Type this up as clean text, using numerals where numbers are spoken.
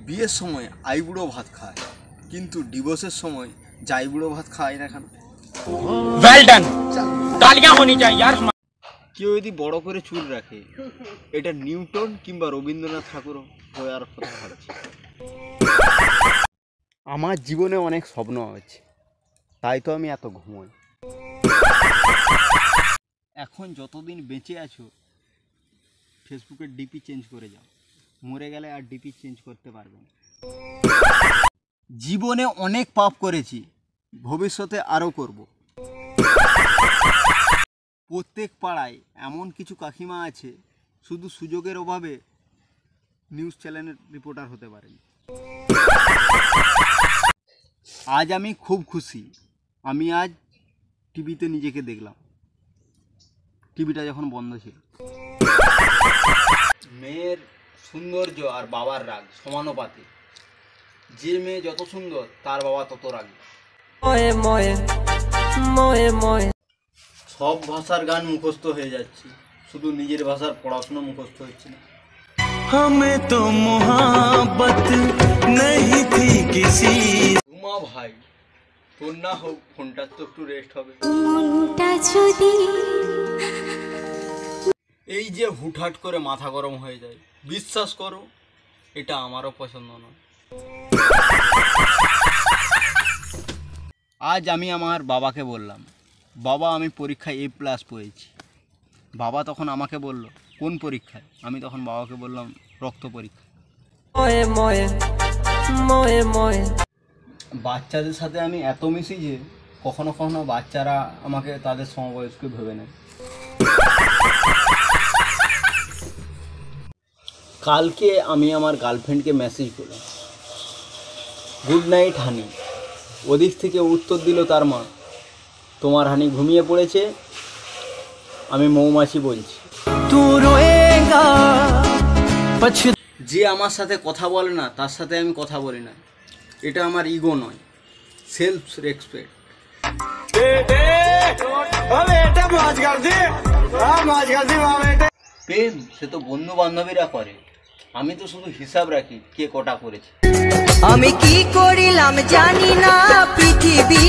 বিয়ের সময় আইবুড়ো ভাত খায়, কিন্তু ডিভোর্সের সময় যাইবুড়ো ভাত খায় না কেন? वेल डन, तालियां होनी चाहिए यार। কেউ যদি বড় করে চুল রাখে, এটা নিউটন কিংবা রবীন্দ্রনাথ ঠাকুর হওয়ার কথা ভাবছি। আমার জীবনে অনেক স্বপ্ন আছে, তাই তো আমি এত ঘুমোই। এখন যতদিন বেঁচে আছো ফেসবুকের ডিপি চেঞ্জ করে যাও, মরে গেলে আর ডিপি চেঞ্জ করতে পারবে না। জীবনে অনেক পাপ করেছি, ভবিষ্যতে আরও করব। প্রত্যেক পাড়ায় এমন কিছু কাকিমা আছে শুধু সুযোগের অভাবে নিউজ চ্যানেলের রিপোর্টার হতে পারেনি। আজ আমি খুব খুশি, আমি আজ টিভিতে নিজেকে দেখলাম, টিভিটা যখন বন্ধ ছিল। মেয়ের সৌন্দর্য আর বাবার রাগ সমানুপাতি, যে মেয়ে যত সুন্দর তার বাবা তত রাগী। সব ভাষার গান মুখস্থ হয়ে যাচ্ছে, শুধু নিজের ভাষার পড়াশোনা মুখস্থ হচ্ছে না। हमें तो मोहब्बत नहीं थी किसी। ঘুমা ভাই, তোর না হোক ফোনটার তো একটু রেস্ট হবে। এই যে হুটহাট করে মাথা গরম হয়ে যায়, বিশ্বাস করো এটা আমারও পছন্দ নয়। আজ আমি আমার বাবাকে বললাম, বাবা আমি পরীক্ষায় A+ পেয়েছি। বাবা তখন আমাকে বলল, কোন পরীক্ষায়? আমি তখন বাবাকে বললাম, রক্ত পরীক্ষা। বাচ্চাদের সাথে আমি এত মিশি যে কখনো কখনো বাচ্চারা আমাকে তাদের সমবয়স্ক ভেবে নেয়। কালকে আমি আমার গার্লফ্রেন্ডকে মেসেজ করলাম, গুড নাইট হানি। ওদিক থেকে উত্তর দিল তার মা, তোমার হানি ঘুমিয়ে পড়েছে, আমি মৌমাছি বলছি। যে আমার সাথে কথা বলে না তার সাথে আমি কথা বলি না, এটা আমার ইগো নয়, সেলফ রেসপেক্ট। প্রেম সে তো বন্ধু বান্ধবীরা করে, আমি তো শুধু হিসাব রাখি কে কটা করেছে। আমি কি করিলাম জানি না পৃথিবী।